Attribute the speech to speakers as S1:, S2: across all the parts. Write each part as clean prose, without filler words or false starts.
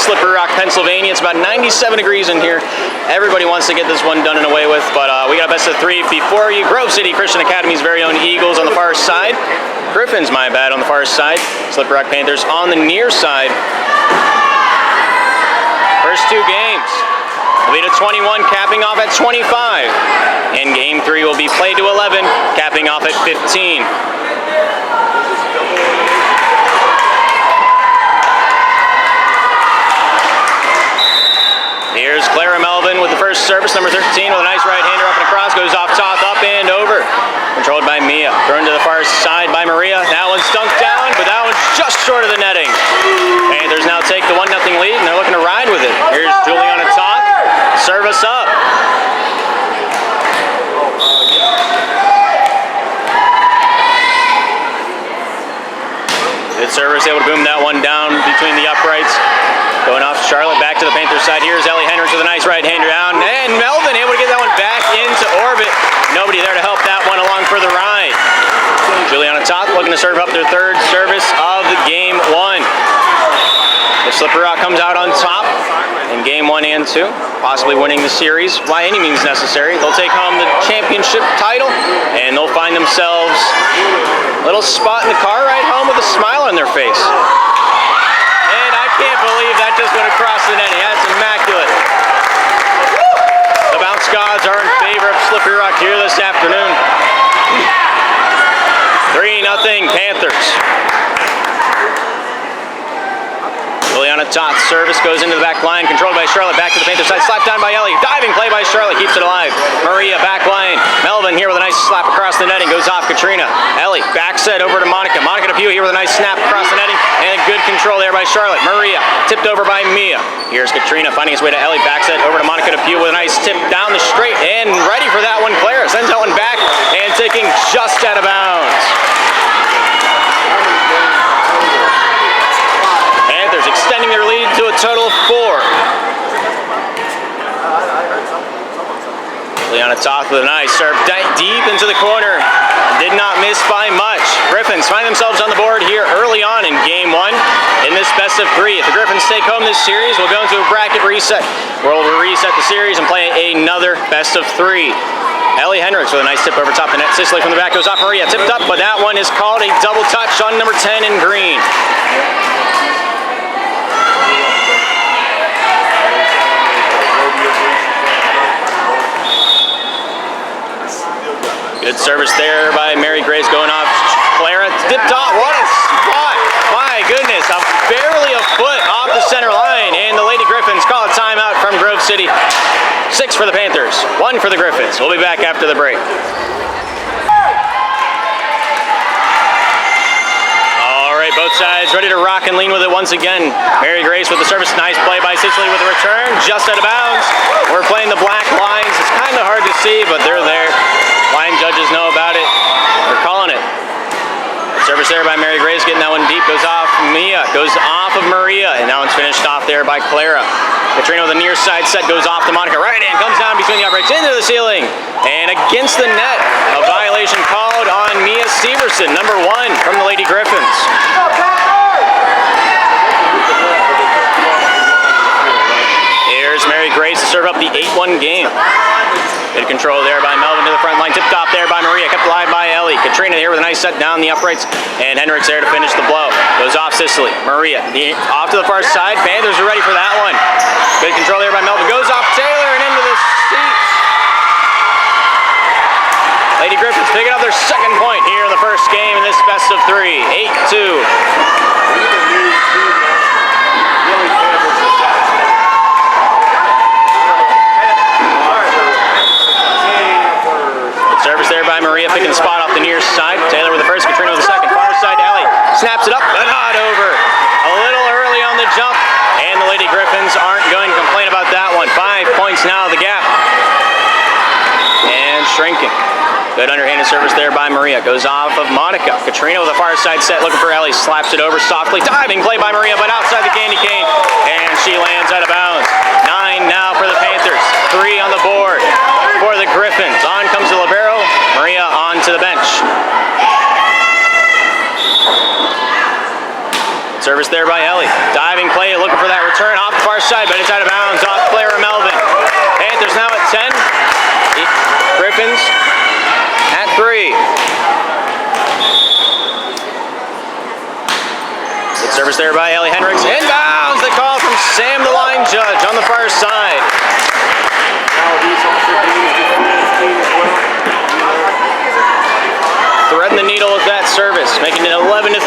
S1: Slippery Rock, Pennsylvania. It's about 97 degrees in here. Everybody wants to get this one done and away with, but we got a best of 3 before you. Grove City Christian Academy's very own Eagles on the far side. Griffins, my bad, on the far side. Slippery Rock Panthers on the near side. First 2 games will be to 21, capping off at 25. And game 3 will be played to 11, capping off at 15. Here's Clara Melvin with the first service, number 13 with a nice right-hander up and across, goes off top, up and over. Controlled by Mia, thrown to the far side by Maria. That one's dunked down, but that one's just short of the netting. Panthers now take the 1-0 lead, and they're looking to ride with it. Here's Julie on the top, service up. Good service, able to boom that one down between the uprights. Going off Charlotte, back to the Panthers side. Here's Ellie Hendricks with a nice right-hander down. And Melvin able to get that one back into orbit. Nobody there to help that one along for the ride. Julie on the top, looking to serve up their 3rd service of the game 1. The Slippery Rock comes out on top in game 1 and 2, possibly winning the series by any means necessary. They'll take home the championship title, and they'll find themselves a little spot in the car ride home with a smile on their face. Can't believe that just went across the netting. That's immaculate. The bounce gods are in favor of Slippery Rock here this afternoon. 3-0 Panthers. Juliana top service goes into the back line, controlled by Charlotte, back to the Panthers side, slapped down by Ellie, diving play by Charlotte, keeps it alive. Maria back line, Melvin here with a nice slap across the netting, goes off Katrina. Ellie back set over to Monica. Monica DePue here with a nice snap across the netting, and good control there by Charlotte. Maria tipped over by Mia. Here's Katrina finding his way to Ellie, back set over to Monica DePue with a nice tip down the straight, and ready for that one. Clara sends that one back, and taking just out of bounds. Panthers extending their lead to a total of 4. Leona Toth with a nice serve deep into the corner. Did not miss by much. Griffins find themselves on the board here early on in game 1 in this best of 3. If the Griffins take home this series, we'll go into a bracket reset where we'll reset the series and play another best of 3. Ellie Hendricks with a nice tip over top the net. Sicily from the back goes off Maria. Tipped up, but that one is called a double touch on number 10 in green. Good service there by Mary Grace going off Clara. Tipped off. What a spot. My goodness. Barely a foot off the center line. And the Lady Griffins call a timeout from Grove City. 6 for the Panthers, 1 for the Griffins. We'll be back after the break. All right, both sides ready to rock and lean with it once again. Mary Grace with the service. Nice play by Sicily with the return. Just out of bounds. We're playing the black lines. It's kind of hard to see, but they're there. Line judges know about it. They're calling it. Service there by Mary Grace, getting that one deep, goes off Mia, goes off of Maria, and that one's finished off there by Clara. Katrina with a near side set, goes off to Monica. Right hand comes down between the uprights into the ceiling, and against the net. A violation called on Mia Severson, number 1 from the Lady Griffins. Here's Mary Grace to serve up the 8-1 game. Good control there by Melvin to the front line. Tipped off there by Maria. Kept alive by Ellie. Katrina here with a nice set down the uprights. And Hendricks there to finish the blow. Goes off Sicily. Maria off to the far side. Panthers are ready for that one. Good control there by Melvin. Goes off Taylor and into the seats. Lady Griffins picking up their 2nd point here in the first game in this best of 3. 8-2. Service there by Maria, picking the spot off the near side. Taylor with the first, Katrina with the second. Far side, Ellie snaps it up, but not over. A little early on the jump, and the Lady Griffins aren't going to complain about that one. 5 points now, the gap. And shrinking. Good underhanded service there by Maria. Goes off of Monica. Katrina with a far side set, looking for Ellie. Slaps it over softly. Diving play by Maria, but outside the candy cane. And she lands out of bounds. 9 now for the Panthers. 3 on the board for the Griffins. On comes the libero. Maria on to the bench. Service there by Ellie. Diving play, looking for that return off the far side, but it's out of bounds off Clara Melvin. Panthers now at 10. Griffins at 3. Good service there by Ellie Hendricks. Inbounds, the call from Sam, the line judge, on the far side. Threading the needle with that service, making it 11-3.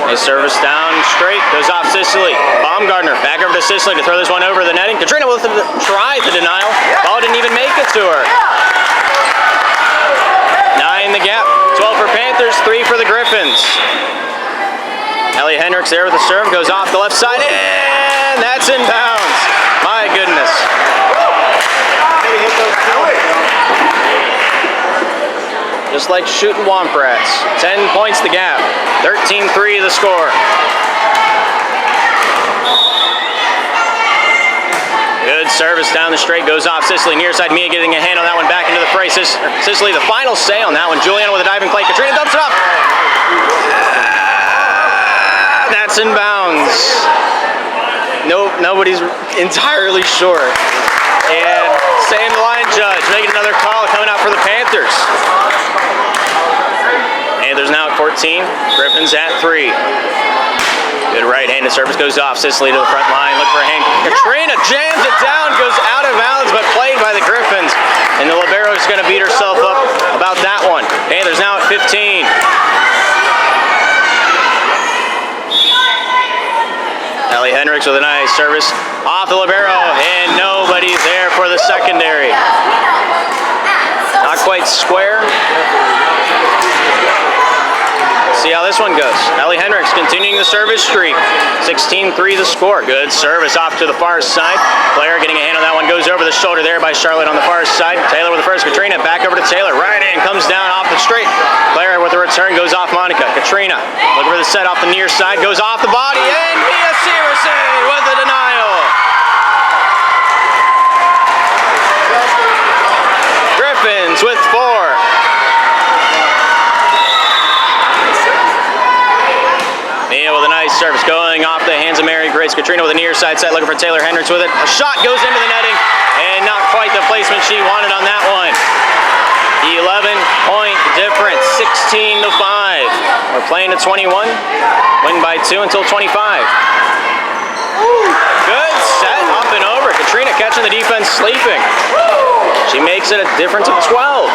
S1: Nice service down straight, goes off Sicily. Baumgartner back over to Sicily to throw this one over the netting. Katrina will try the denial. Ball didn't even make it to her. 9 the gap. 12 for Panthers, 3 for the Griffins. Ellie Hendricks there with the serve, goes off the left side, and that's in bounds. My goodness. Just like shooting Womp Rats. 10 points the gap. 13-3 the score. Good service down the straight, goes off Sicily. Near side, Mia getting a hand on that one, back into the fray. Sicily, the final say on that one. Juliana with a diving play. Katrina dumps it up. That's in bounds. Nope, nobody's entirely sure. And Sam, the line judge, making another call coming out for the Panthers. Panthers now at 14. Griffins at 3. Good right-handed service, goes off Sicily to the front line. Look for a hand. Katrina jams it down, goes out of bounds, but played by the Griffins. And the libero is going to beat herself up about that one. Panthers now at 15. Ellie Hendricks with a nice service off the libero, and nobody's there for the secondary. Not quite square. See how this one goes. Ellie Hendricks continuing the service streak. 16-3 the score. Good service off to the far side. Claire getting a hand on that one, goes over the shoulder there by Charlotte on the far side. Taylor with the first. Katrina back over to Taylor. Right in, comes down off the straight. Claire with the return, goes off Monica. Katrina looking for the set off the near side, goes off the body, and Mia Severson with the denial. Griffins with 4. Mia with a nice service going off the hands of Mary Grace. Katrina with a near side set, looking for Taylor Hendricks with it. A shot goes into the netting, and not quite the placement she wanted on that one. 11-point difference, 16-5. We're playing to 21. Win by 2 until 25. Good set, up and over. Katrina catching the defense sleeping. She makes it a difference of 12.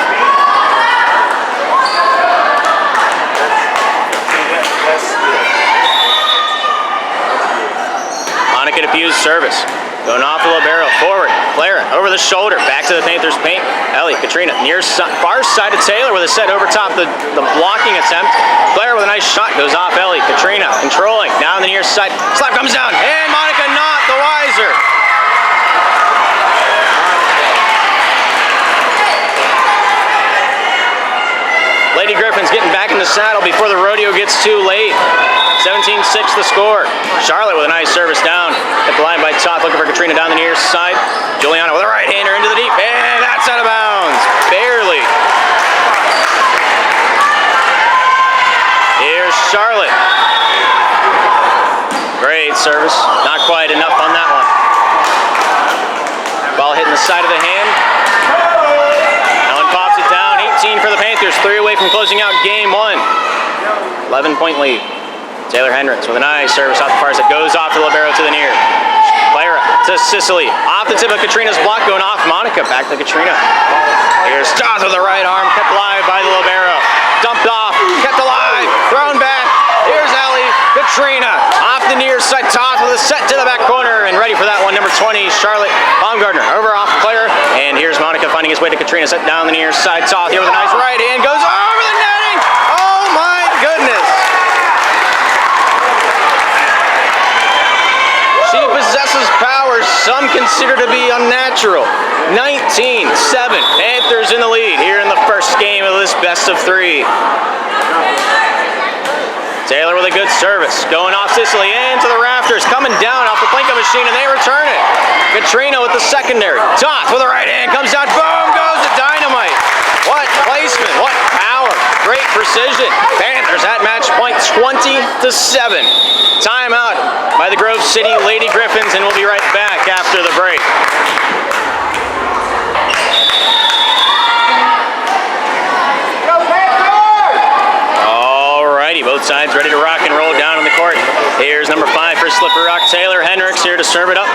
S1: Monica Depue's service. Going off the libero, forward. Clara over the shoulder, back to the Panthers paint. Ellie, Katrina, near far side of Taylor with a set over top the blocking attempt. Clara with a nice shot, goes off Ellie. Katrina controlling, down the near side. Slap comes down, and Monica not the wiser. Lady Griffins getting back in the saddle before the rodeo gets too late. 17-6 the score. Charlotte with a nice service down at the line by Toth, looking for Katrina down the near side. Juliana with a right-hander into the deep, and that's out of bounds. Barely. Here's Charlotte. Great service. Not quite enough on that one. Ball hitting the side of the hand. Ellen pops it down. 18 for the Panthers. 3 away from closing out game 1. 11-point lead. Taylor Hendricks with a nice service off the far side, goes off the libero to the near. Clara to Sicily, off the tip of Katrina's block, going off Monica, back to Katrina. Here's Toth with the right arm, kept alive by the libero. Dumped off, kept alive, thrown back. Here's Ellie, Katrina, off the near side, Toth with a set to the back corner, and ready for that one, number 20, Charlotte Baumgartner, over off Clara, and here's Monica finding his way to Katrina, set down the near side, Toth here with a nice right hand, goes over the netting. Oh my goodness. She possesses powers some consider to be unnatural. 19-7, Panthers in the lead here in the first game of this best of 3. Taylor with a good service, going off Sicily into the rafters, coming down off the Plinko machine, and they return it. Katrina with the secondary. Toth with the right hand, comes down, boom, goes the dynamite. What placement, what power, great precision. point, 20-7. Timeout by the Grove City Lady Griffins, and we'll be right back after the break. Alrighty, both sides ready to rock and roll down on the court. Here's number 5 for Slippery Rock, Taylor Hendricks, here to serve it up.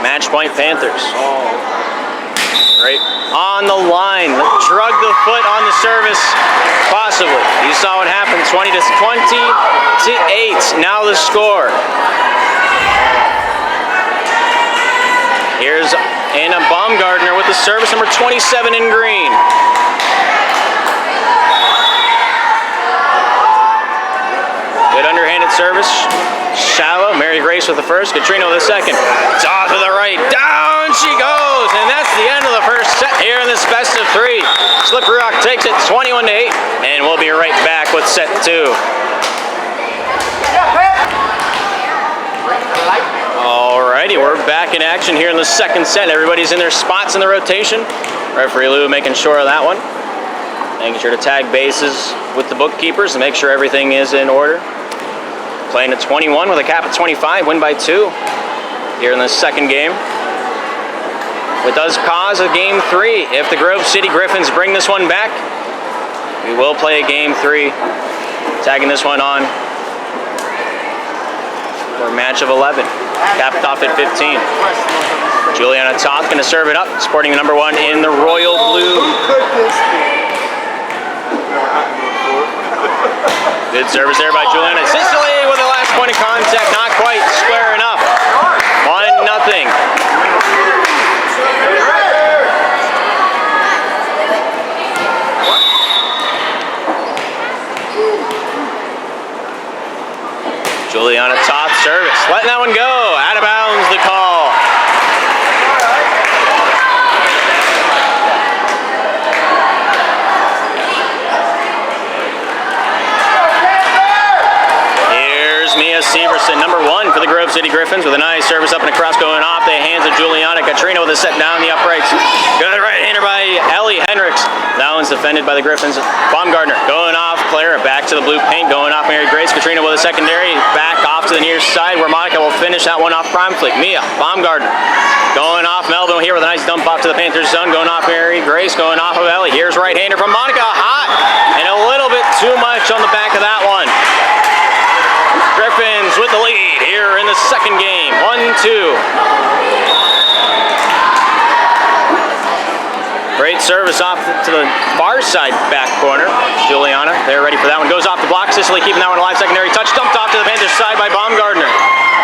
S1: Match point Panthers. Right on the line, drug the foot on the service, possibly. You saw what happened, 20-8. Now the score. Here's Anna Baumgartner with the service, number 27 in green. Good underhanded service. Shallow. Mary Grace with the first. Katrina with the second. It's off to the right. Down she goes. And that's the end of the first set here in this best of 3. Slippery Rock takes it 21-8. And we'll be right back with set 2. Alrighty, we're back in action here in the second set. Everybody's in their spots in the rotation. Referee Lou making sure of that one. Making sure to tag bases with the bookkeepers and make sure everything is in order. Playing at 21 with a cap at 25, win by 2 here in the second game. It does cause a game 3. If the Grove City Griffins bring this one back, we will play a game 3. Tagging this one on for a match of 11. Capped off at 15. Juliana Toth going to serve it up, sporting the number 1 in the royal blue. Good service there by Juliana. Sicily with the last point of contact, not quite square enough. 1-0. Juliana Toth service, letting that one go. Out of bounds, the call. Severson, number 1 for the Grove City Griffins, with a nice service up and across going off the hands of Juliana. Katrina with a set down the uprights. Good right-hander by Ellie Hendricks. That one's defended by the Griffins. Baumgartner going off. Clara back to the blue paint, going off Mary Grace. Katrina with a secondary. Back off to the near side where Monica will finish that one off promptly. Mia Baumgartner going off Melvin here with a nice dump off to the Panthers zone. Going off Mary Grace, going off of Ellie. Here's right-hander from Monica. Hot and a little bit too much on the back of that one. Griffins with the lead here in the second game, 1-2. Great service off to the far side back corner. Juliana, they're ready for that one. Goes off the block. Sicily keeping that one alive. Secondary touch, dumped off to the Panthers side by Baumgartner.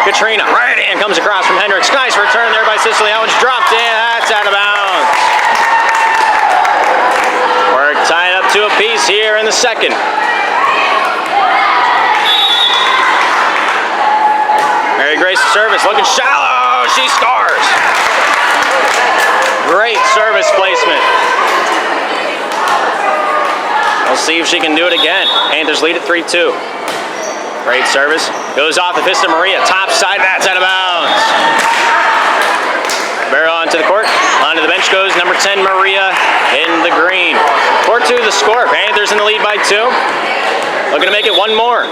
S1: Katrina, right hand comes across from Hendricks. Nice return there by Sicily. That one's dropped in. That's out of bounds. We're tied up to a piece here in the second. Mary Grace service, looking shallow, she scores. Great service placement. We'll see if she can do it again. Panthers lead at 3-2. Great service, goes off the fist of Maria, top side, that's out of bounds. Barrow onto the court, onto the bench goes number 10, Maria in the green. 4-2 the score, Panthers in the lead by 2. Looking to make it one more.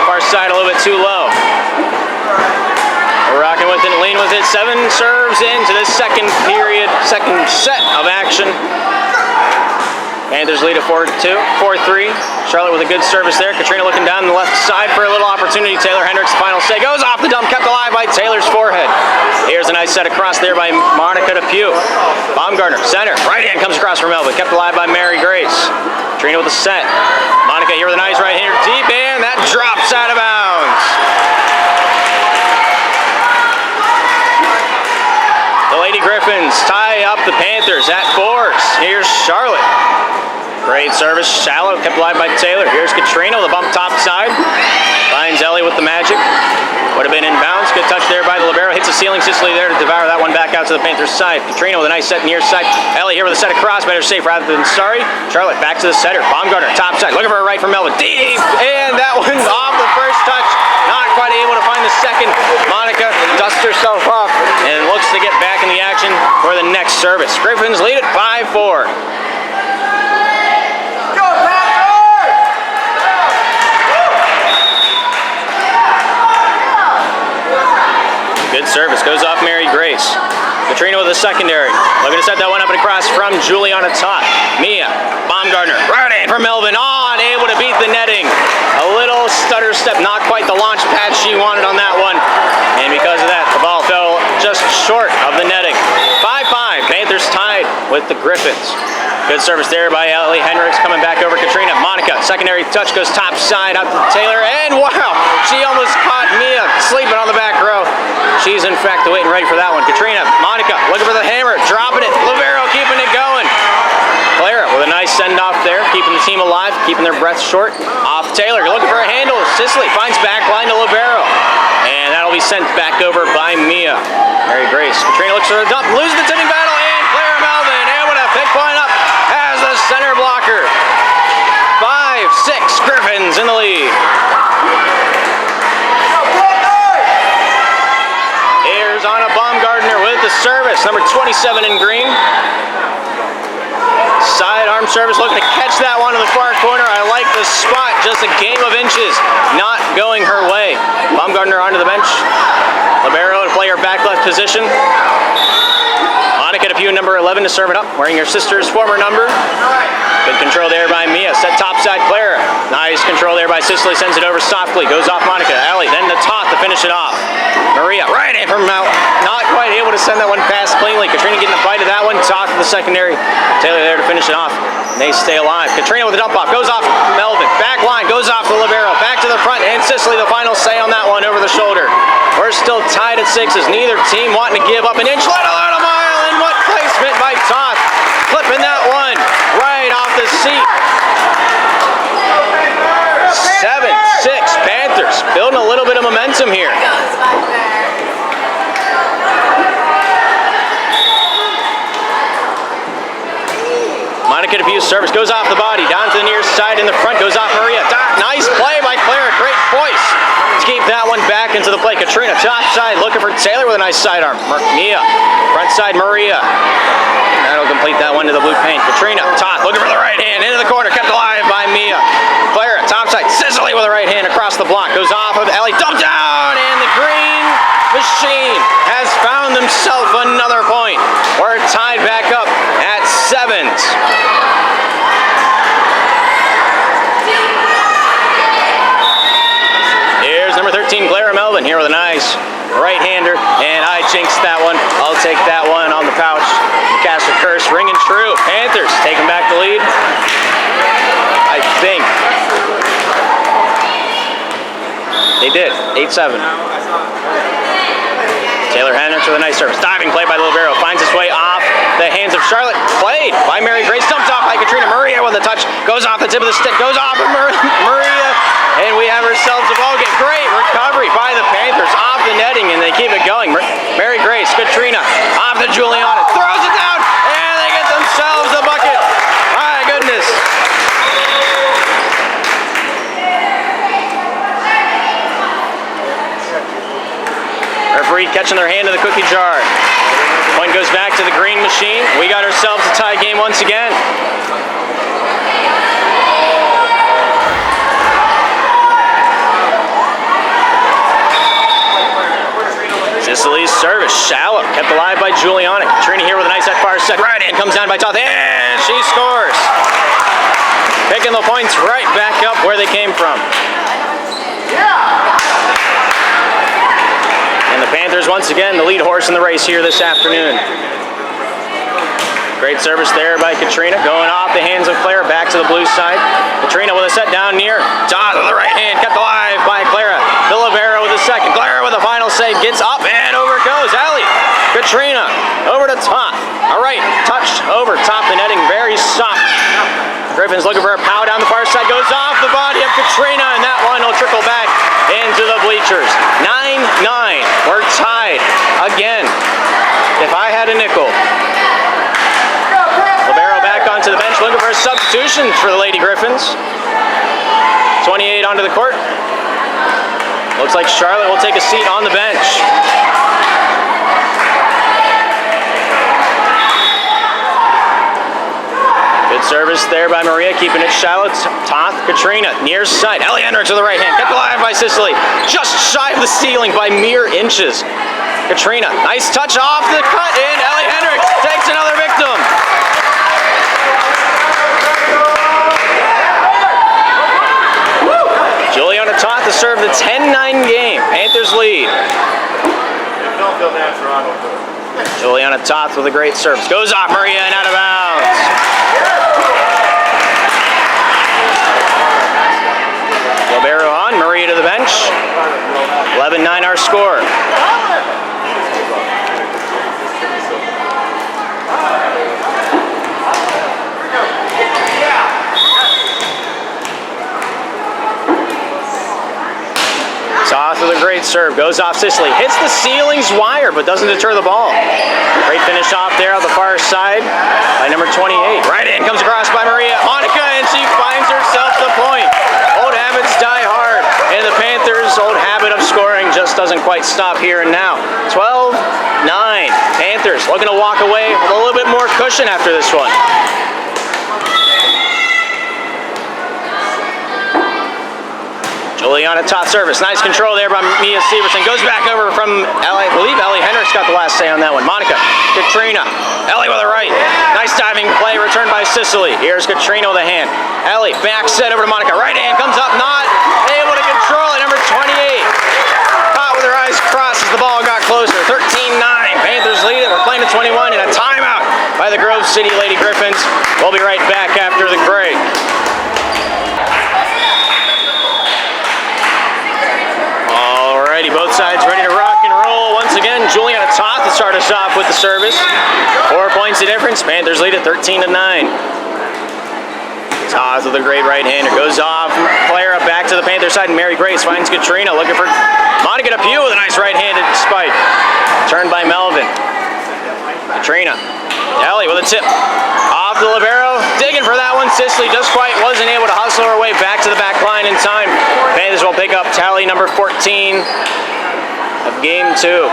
S1: Far side a little bit too low. We're rocking with it, lean with it. 7 serves into this second period, second set of action. Panthers lead at 4-2, 4-3. Charlotte with a good service there. Katrina looking down the left side for a little opportunity. Taylor Hendricks, final say, goes off the dump, kept alive by Taylor's forehead. Here's a nice set across there by Monica Depew. Baumgartner, center, right hand comes across from Melvin, kept alive by Mary Grace. Katrina with a set. Monica here with a nice right hander, deep in, that drops out of bounds. The Lady Griffins tie up the Panthers at 4s. Here's Charlotte. Great service, shallow, kept alive by Taylor. Here's Katrina with a bump top side. Finds Ellie with the magic. Would have been in bounds. Good touch there by the libero. Hits the ceiling. Sicily there to devour that one back out to the Panthers side. Katrina with a nice set near side. Ellie here with a set across. Better safe rather than sorry. Charlotte back to the setter. Baumgartner top side. Looking for a right from Melvin. Deep. And that one's off the first touch. Not quite able to find the second. Monica dusts herself off and looks to get back in the action for the next service. Griffins lead at 5-4. service. Goes off Mary Grace. Katrina with a secondary. Looking to set that one up and across from Juliana Todd. Mia Baumgartner. Right in for Melvin. On. Able to beat the netting. A little stutter step. Not quite the launch pad she wanted on that one. And because of that, the ball fell just short of the netting. 5-5. Panthers tied with the Griffins. Good service there by Ellie Hendricks, coming back over Katrina. Monica, secondary touch, goes top side out to Taylor, and wow, she almost caught Mia sleeping on the back row. She's in fact waiting ready for that one. Katrina, Monica, looking for the hammer, dropping it. Libero keeping it going. Clara with a nice send-off there, keeping the team alive, keeping their breath short. Off Taylor, looking for a handle. Sicily finds back line to Libero. And that'll be sent back over by Mia. Mary Grace. Katrina looks for the dump, loses the tipping battle, and Clara Melvin able to pick one up as the center blocker. 5-6, Griffins in the lead. Here's Anna Baumgartner with the service, number 27 in green. Sidearm service, looking to catch that one in the far corner. I like the spot, just a game of inches, not going her way. Baumgartner onto the bench. Libero to play her back left position. Monica to number 11 to serve it up, wearing her sister's former number. Good control there by Mia. Set top side, Clara. Nice control there by Sicily. Sends it over softly. Goes off Monica. Allie then to Toth to finish it off. Maria right in from out. Not quite able to send that one past cleanly. Katrina getting a bite of that one. Toth to the secondary. Taylor there to finish it off. They stay alive. Katrina with a dump off. Goes off Melvin. Back line. Goes off the Libero. Back to the front. And Sicily the final say on that one over the shoulder. We're still tied at 6s. Neither team wanting to give up an inch, let alone a mile. And what placement by Toth. Clipping that one right off the seat. 7-6 Panthers. Building a little bit of momentum here. Monica Debue's service goes off the body, down to the near side in the front, goes off Maria. Nice play by Clara, great poise to keep that one back into the play. Katrina, top side, looking for Taylor with a nice sidearm. Mia, front side Maria. That'll complete that one to the blue paint. Katrina, Toth, looking for the right hand, into the corner, kept alive by Mia. Clara, top side, Sicily with a right hand across the block, goes off of Ellie, dump down, and the green machine has found themselves another point. We're tied back up at 7s. Here's number 13, Clara Melvin, here with a nice right-hander, and I jinxed that one. I'll take that one on the pouch. Cast a curse, ringing true. Panthers taking back the lead. I think they did. 8-7. Taylor Hendricks with a nice service. Diving play by Libero. Finds its way off the hands of Charlotte. Played by Mary Grace. Dumped off by Katrina. Maria with a touch. Goes off the tip of the stick. Goes off of Maria. And we have ourselves a ball game. Great recovery by the Panthers. Off the netting, and they keep it going. Mary Grace. Katrina. Off to Juliana. Throws it down. And they get themselves a bucket. My goodness. Referee catching their hand in the cookie jar. Point goes back to the green machine. We got ourselves a tie game once again. Sicily's service, shallow, kept alive by Juliana. Katrina here with a nice at far set. Right in, comes down by Toth, and she scores. Picking the points right back up where they came from. And the Panthers, once again, the lead horse in the race here this afternoon. Great service there by Katrina, going off the hands of Clara, back to the blue side. Katrina with a set down near. Toth with the right hand, kept alive by Clara. The Libero with a second. Clara with a final save, gets up and over goes Ellie. Katrina over to Toth. All right, touched over top the netting, very soft. Griffins looking for a pow down the far side, goes off the body of Katrina, and that one will trickle back into the bleachers. 9-9, we're tied again. If I had a nickel. Libero back onto the bench, looking for a substitution for the Lady Griffins. 28 onto the court. Looks like Charlotte will take a seat on the bench. Good service there by Maria, keeping it shallow. Toth, Katrina, near side. Ellie Hendricks with the right hand, kept alive by Sicily. Just shy of the ceiling by mere inches. Katrina, nice touch off the cut in. Ellie Hendricks takes another victim. Juliana Toth to serve the 10-9 game. Panthers lead. Juliana Toth with a great service. Goes off Maria and out of bounds. Libero on, Maria to the bench. 11-9 our score. Toth with a great serve, goes off Sicily, hits the ceiling's wire, but doesn't deter the ball. Great finish off there on the far side by number 28. Right in, comes across by Maria Monica, and she finds herself the point. Old habits die hard, and the Panthers' old habit of scoring just doesn't quite stop here and now. 12-9. Panthers looking to walk away with a little bit more cushion after this one. Juliana Toth service. Nice control there by Mia Severson. Goes back over from Ellie. I believe Ellie Hendricks got the last say on that one. Monica, Katrina. Ellie with a right. Nice diving play returned by Sicily. Here's Katrina with a hand. Ellie back set over to Monica. Right hand comes up, not able to control it. Number 28. Caught with her eyes crossed as the ball got closer. 13-9. Panthers lead it. We're playing to 21 and a timeout by the Grove City Lady Griffins. We'll be right back after the break. Alrighty, both sides ready to rock and roll. Once again, Juliana Toth to start us off with the service. 4 points the difference. Panthers lead at 13-9. Toth with a great right-hander. Goes off. Player up back to the Panther side, and Mary Grace finds Katrina looking for Monica DePew with a nice right-handed spike. Turned by Melvin. Katrina. Ellie with a tip. Off the libero. Digging for that one. Sicily just quite wasn't able to hustle her way back to the back line in time. Panthers will pick up tally number 14 of game 2.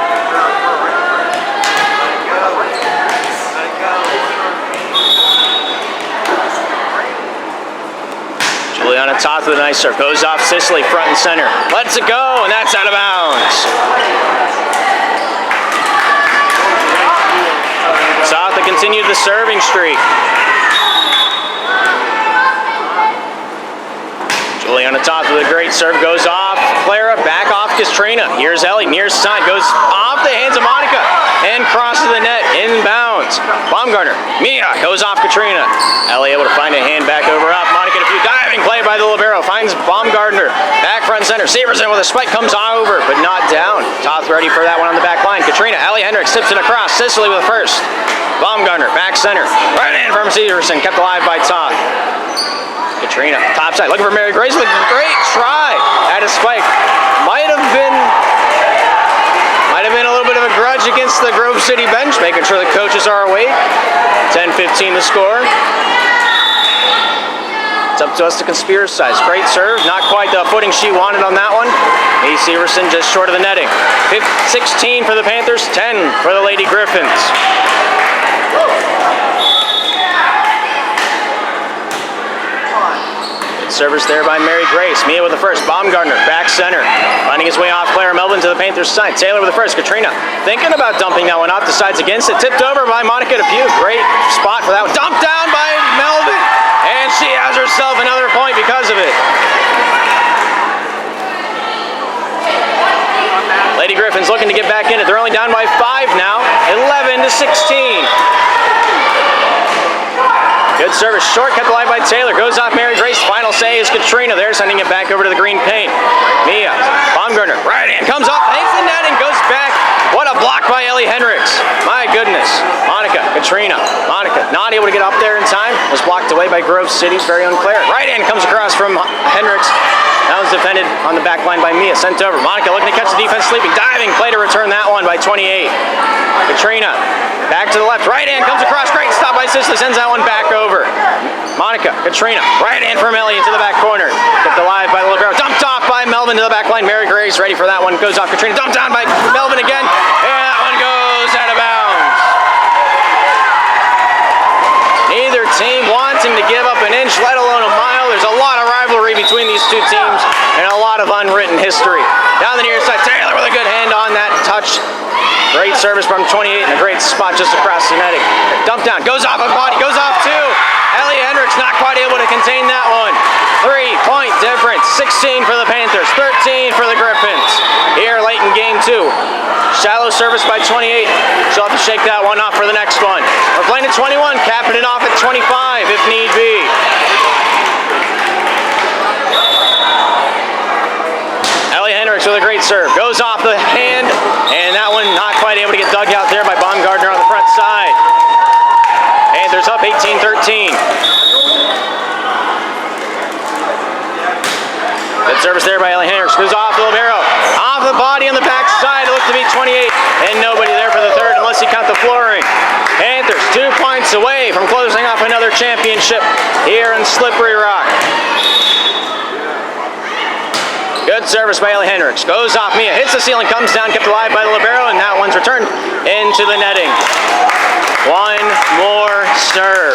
S1: Juliana Toth with a nice serve. Goes off Sicily front and center. Lets it go, and that's out of bounds. Toth to continue the serving streak. Juliana Toth with a great serve, goes off. Clara back off Katrina. Here's Ellie, near side, goes off the hands of Monica and crosses the net, inbounds. Baumgartner, Mia goes off Katrina. Ellie able to find a hand back over up. Monica DePew diving play by the libero, finds Baumgartner. Back front center, Severson with a spike, comes over, but not down. Toth ready for that one on the back line. Katrina, Ellie Hendricks tips it across. Sicily with the first. Baumgartner, back center. Right in from Severson, kept alive by Toth. Katrina, top side, looking for Mary Grace with a great try at a spike. Might have been a little bit of a grudge against the Grove City bench, making sure the coaches are awake. 10-15 the score. It's up to us to conspiracize. Great serve, not quite the footing she wanted on that one. A. Severson just short of the netting. 16 for the Panthers, 10 for the Lady Griffins. Service there by Mary Grace. Mia with the first. Baumgartner, back center. Finding his way off player Melvin to the Panthers side. Taylor with the first. Katrina thinking about dumping that one off. Decides against it. Tipped over by Monica DePew. Great spot for that one. Dumped down by Melvin. And she has herself another point because of it. Lady Griffins looking to get back in it. They're only down by 5 now. 11-16. Good service, short, kept alive by Taylor. Goes off Mary Grace. Final say is Katrina. They're sending it back over to the green paint. Mia, Baumgartner, right hand, comes up, takes the net and goes back. What a block by Ellie Hendricks. My goodness. Monica, Katrina. Monica not able to get up there in time. Was blocked away by Grove City. Very unclear. Right hand comes across from Hendricks. That was defended on the back line by Mia. Sent over. Monica looking to catch the defense sleeping. Diving play to return that one by 28. Katrina back to the left. Right hand comes across. Great stop by Sicily. Sends that one back over. Monica, Katrina. Right hand from Ellie into the back corner. Kept alive by the libero. Dumped off by Melvin to the back line. Mary Grace ready for that one. Goes off Katrina. Dumped down by Melvin again. And that one goes out of bounds. Neither team wanting to give up an inch, let alone a mile. There's a lot of rivalry between these two teams and a lot of unwritten history. Down the near side, Taylor with a good hand on that touch. Great service from 28 and a great spot just across the netting. Dump down, goes off a body, goes off two. Ellie Hendricks not quite able to contain that one. 3-point difference, 16 for the Panthers, 13 for the Griffins. Here late in game 2. Shallow service by 28. She'll have to shake that one off for the next one. We're playing at 21, capping it off at 25 if need be. Ellie Hendricks with a great serve. Goes off the hand, and that one not quite able to get dug out there by Baumgartner on the front side. Panthers up 18-13. Good service there by Ellie Hendricks. Goes off the libero. Off the body on the back side. It looked to be 28. And nobody there for the third unless you count the flooring. Panthers 2 points away from closing off another championship here in Slippery Rock. Good service by Ellie Hendricks. Goes off Mia. Hits the ceiling. Comes down. Kept alive by the libero. And that one's returned into the netting. One more serve.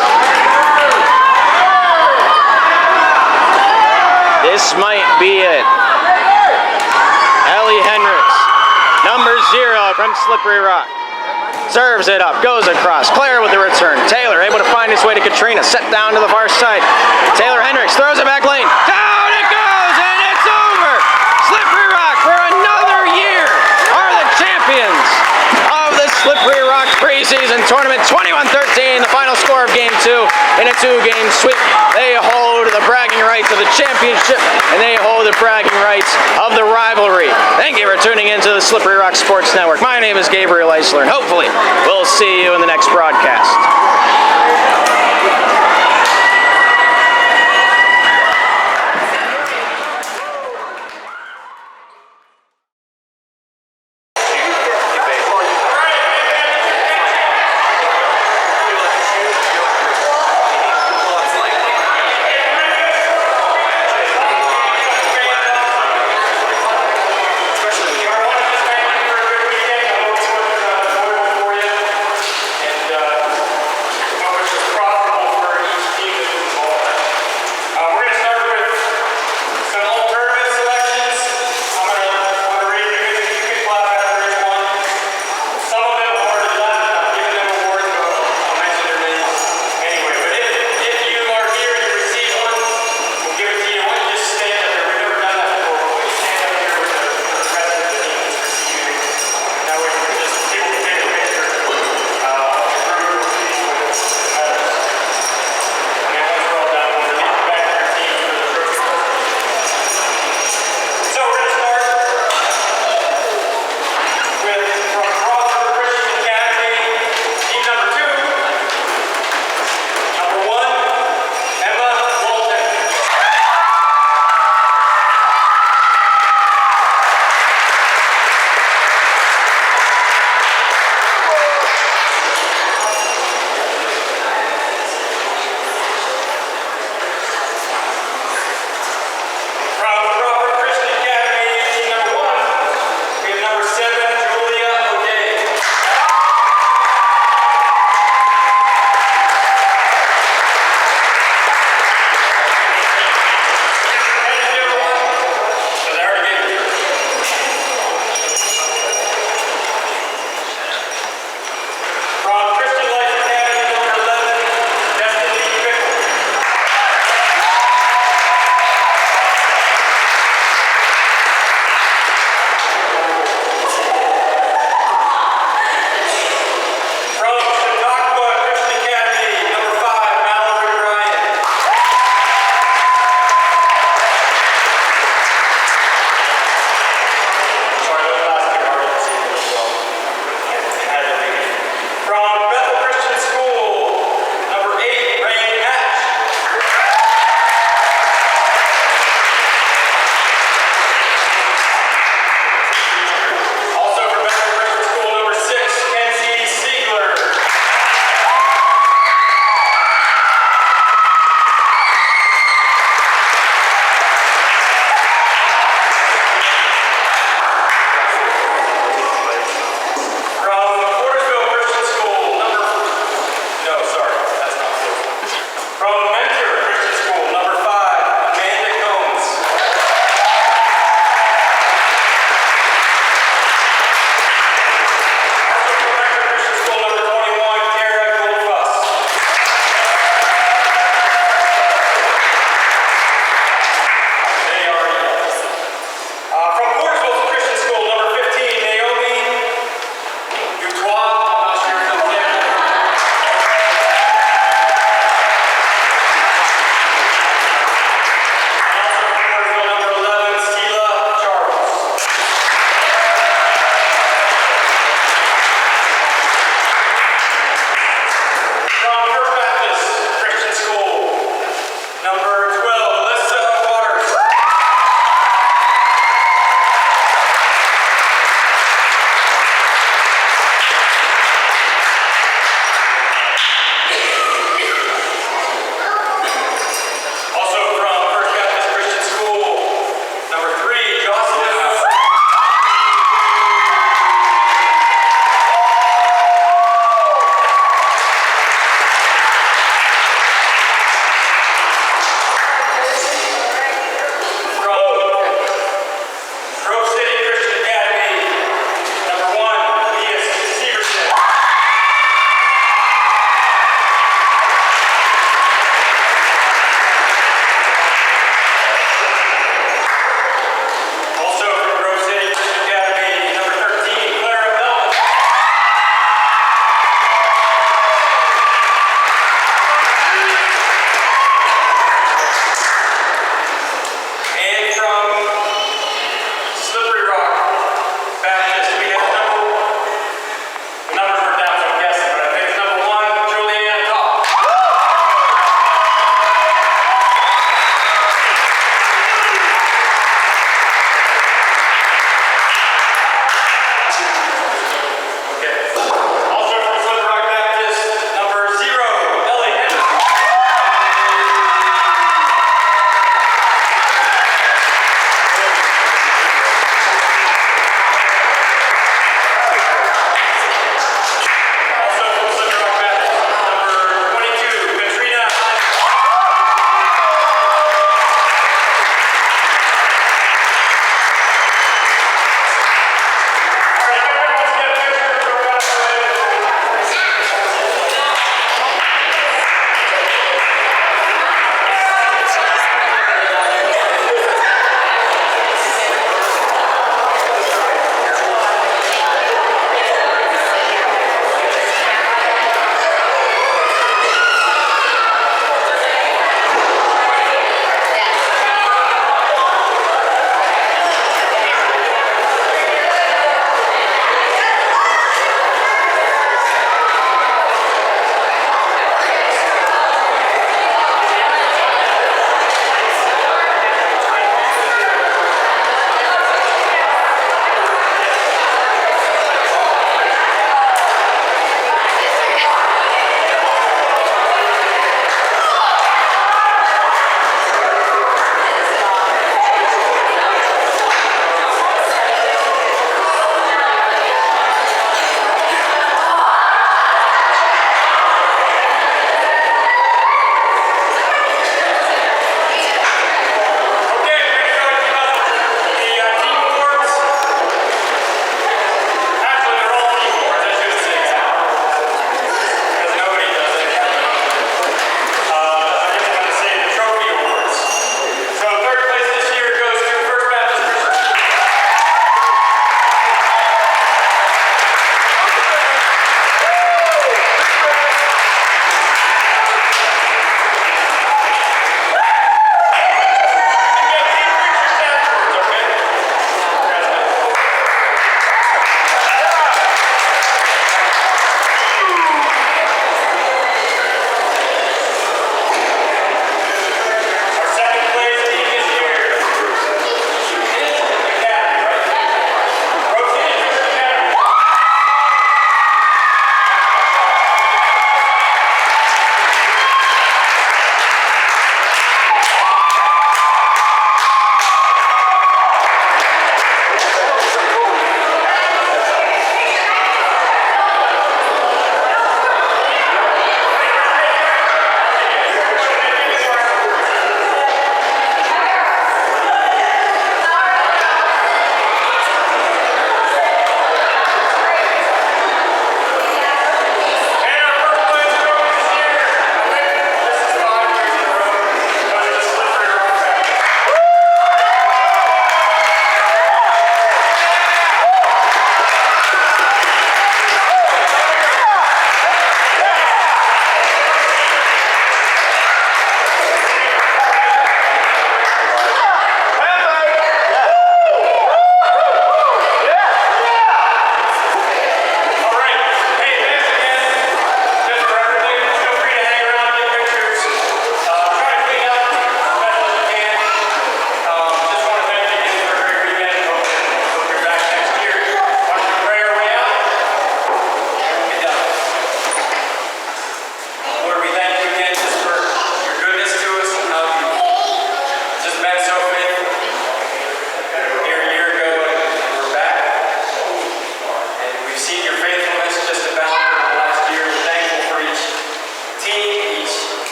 S1: This might be it. Ellie Hendricks, number 0 from Slippery Rock. Serves it up, goes across. Claire with the return. Taylor able to find his way to Katrina. Set down to the far side. Taylor Hendricks throws it back lane. Down it goes, and it's over. Slippery Rock for another year are the champions of the Slippery Rock preseason tournament. 21-13, the final score of game 2 in a 2-game sweep. They hold the bragging rights of the championship, and they hold the bragging rights of the rivalry. Thank you for tuning into the Slippery Rock Sports Network. My name is Gabriel Eisler, and hopefully we'll see you in the next broadcast.